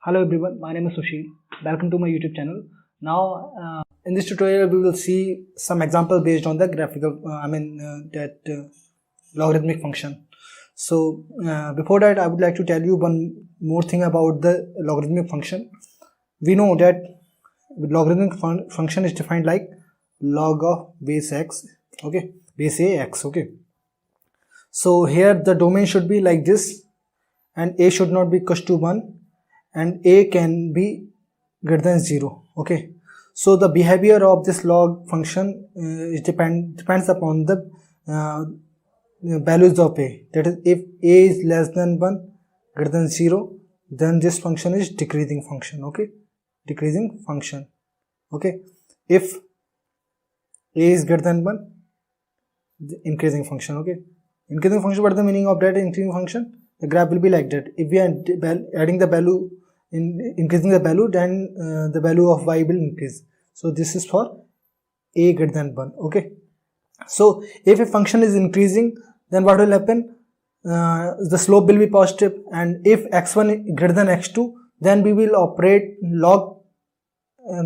Hello everyone, my name is Sushil. Welcome to my YouTube channel. Now, in this tutorial, we will see some example based on the graphical, logarithmic function. So, before that, I would like to tell you one more thing about the logarithmic function. We know that logarithmic function is defined like log of base x, okay, base a x, okay. So here the domain should be like this, and a should not be equals to 1 and a can be greater than 0, okay. So the behavior of this log function depends upon the values of a, that is, if a is less than 1 greater than 0, then this function is decreasing function, okay, decreasing function, okay. If a is greater than 1, the increasing function, okay. Increasing function, what is the meaning of that increasing function? The graph will be like that. If we are adding the value, increasing the value, then the value of y will increase. So this is for a greater than 1, okay. So if a function is increasing, then what will happen? The slope will be positive, and if x1 greater than x2, then we will operate log,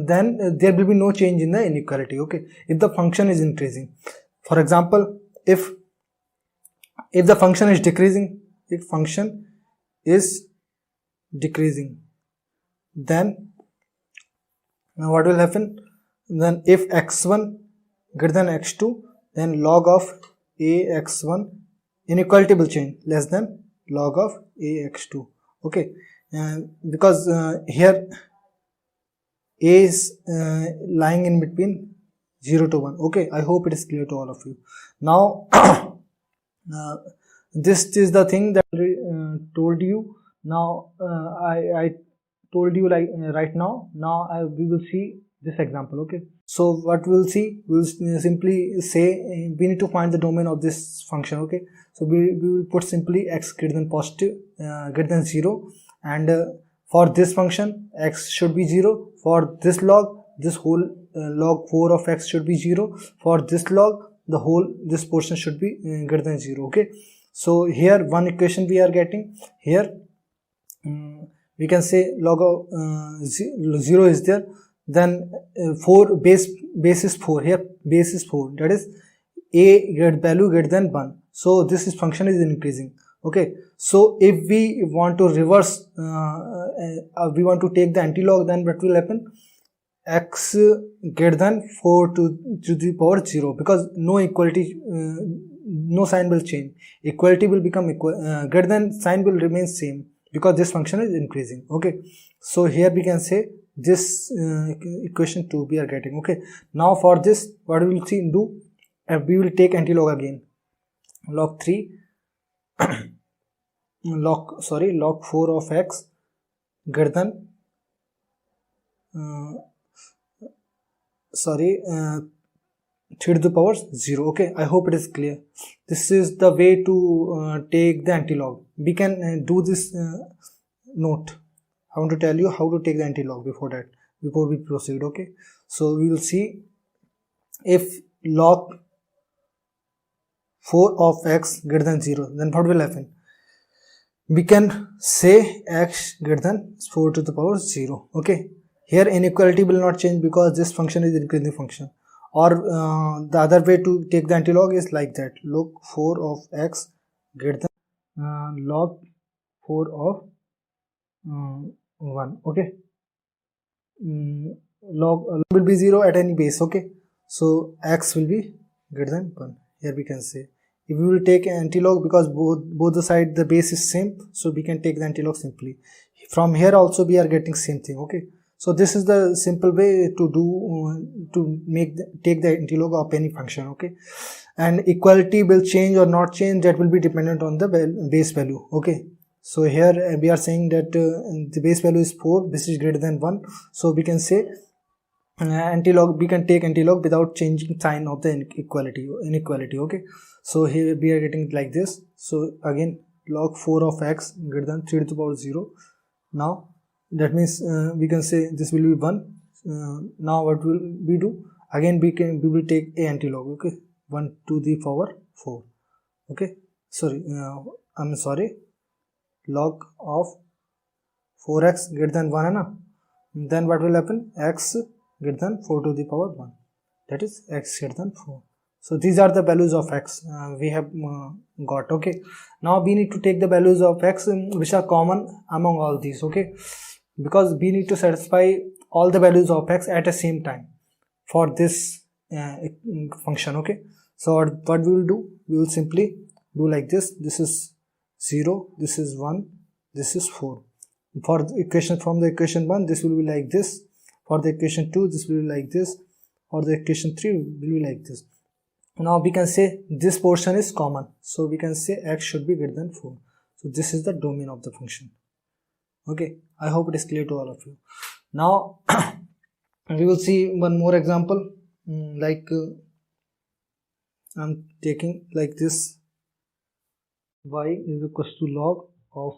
then there will be no change in the inequality, okay, if the function is increasing. For example, if the function is decreasing, then what will happen? Then if x1 greater than x2, then log of ax1, inequality will change, less than log of ax2, okay. Because here a is lying in between 0 to 1, okay. I hope it is clear to all of you. Now this is the thing that I told you. Now I told you like right now. Now we will see this example, okay. So what we'll see, we'll simply say we need to find the domain of this function, okay. So we will put simply x greater than positive greater than 0, and for this function x should be 0. For this log, this whole log 4 of x should be 0. For this log, the whole this portion should be greater than 0, okay. So here one equation we are getting here. We can say log of 0 is there, then 4 base is 4, here base is 4, that is a value greater than 1. So this function is increasing, okay. So if we want to reverse, we want to take the anti-log, then what will happen? X greater than 4 to the power 0, because no equality, no sign will change. Equality will become equal, greater than sign will remain same, because this function is increasing, okay. So here we can say this equation 2 we are getting, okay. Now for this, what we will do, we will take anti-log again, log 3 log 4 of x greater than 3 to the power 0, okay. I hope it is clear. This is the way to take the anti-log. We can do this note. I want to tell you how to take the anti-log before we proceed, okay. So we will see, if log 4 of x greater than 0, then what will happen? We can say x greater than 4 to the power 0, okay. Here inequality will not change because this function is increasing function. Or the other way to take the anti-log is like that, log 4 of x greater than log 4 of 1, okay. Log will be 0 at any base, okay. So x will be greater than 1. Here we can say, if we will take anti-log, because both the side the base is same, so we can take the anti-log simply. From here also we are getting same thing, okay. So this is the simple way to do take the anti-log of any function, okay. And equality will change or not change, that will be dependent on the base value, okay. So here we are saying that the base value is 4, this is greater than 1, so we can say anti-log, we can take anti-log without changing sign of the inequality, okay. So here we are getting like this. So again, log 4 of x greater than 3 to the power 0. Now that means we can say this will be 1. Now what will we do? Again we will take a anti-log, okay, 1 to the power 4, okay. Sorry, I'm sorry, log of 4x greater than 1 है ना, then what will happen, x greater than 4 to the power 1, that is x greater than 4. So these are the values of x we have got. Okay, now we need to take the values of x which are common among all these. Okay, because we need to satisfy all the values of x at the same time for this function. Okay, so what we will do, we will simply do like this. This is 0, this is 1, this is 4. For the equation, from the equation 1 this will be like this, for the equation 2 this will be like this, for the equation 3 will be like this. Now we can say this portion is common, so we can say x should be greater than 4. So this is the domain of the function. Okay, I hope it is clear to all of you. Now we will see one more example, like I'm taking like this, y is equals to log of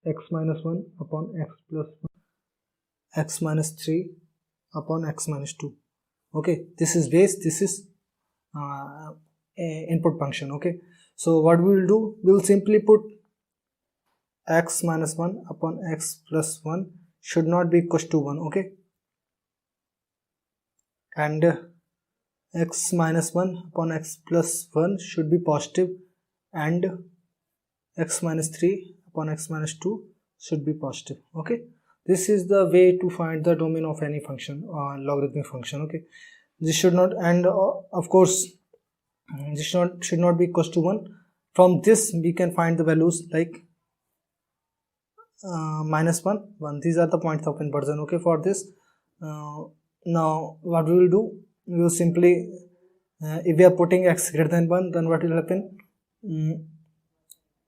x minus 1 upon x plus 1, x minus 3 upon x minus 2. Okay, this is base, this is input function. Okay, so what we will do, we will simply put x minus 1 upon x plus 1 should not be equal to 1. Okay, and x minus 1 upon x plus 1 should be positive, and x minus 3 upon x minus 2 should be positive. Okay, this is the way to find the domain of any function or logarithmic function. Okay, this should not, and of course this should not be equal to 1. From this we can find the values like minus 1, 1. These are the points of inversion. Okay, for this now what we will do, we will simply if we are putting x greater than 1, then what will happen,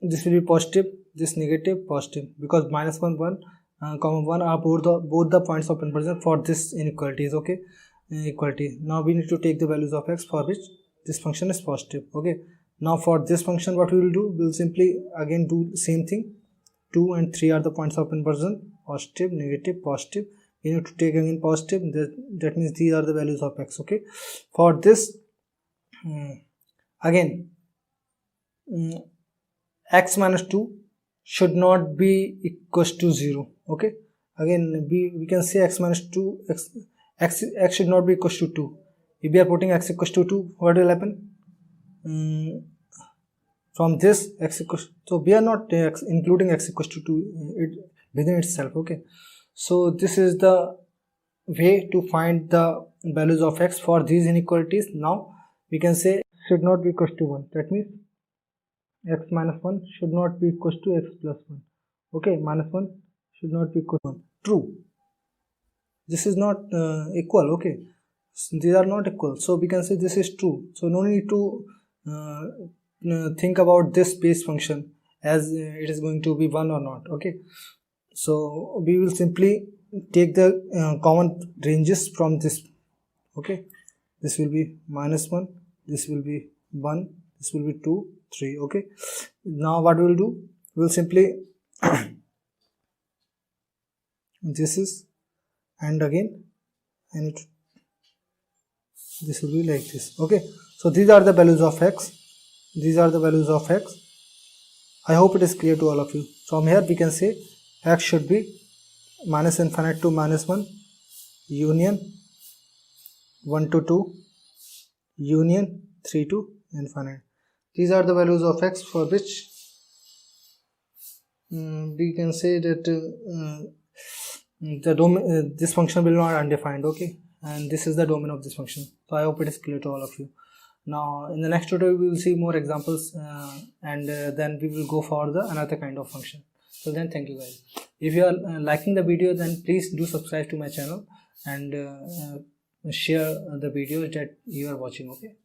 this will be positive, this negative, positive, because minus 1, 1 comma 1 are both the points of inversion for this inequalities. Okay, equality. Now we need to take the values of x for which this function is positive. Okay, now for this function what we will do, we will simply again do the same thing. 2 and 3 are the points of inversion, positive, negative, positive. We need to take again positive, that means these are the values of x. Okay, for this again x minus 2 should not be equals to 0. Okay, again we can say x minus 2, x should not be equals to 2. If we are putting x equals to 2, what will happen, from this x equals, so we are not including x equals to 2 within itself. Okay, so this is the way to find the values of x for these inequalities. Now we can say should not be equals to 1, that means x minus 1 should not be equals to x plus 1. Okay, minus 1 should not be equal to 1. True, this is not equal. Okay, so these are not equal, so we can say this is true. So no need to think about this base function as it is going to be 1 or not. Okay, so we will simply take the common ranges from this. Okay, this will be minus 1, this will be 1, this will be 2, 3. Okay, now what we will do, we will simply this is, and again I need to, this will be like this. Okay, so these are the values of x, these are the values of x. I hope it is clear to all of you. From here we can say x should be minus infinite to minus 1, union 1 to 2, union 3 to infinite. These are the values of x for which we can say that the domain, this function will not undefined. Okay, and this is the domain of this function. So I hope it is clear to all of you. Now in the next tutorial we will see more examples and then we will go for the another kind of function. So then thank you guys. If you are liking the video, then please do subscribe to my channel and share the videos that you are watching. Okay.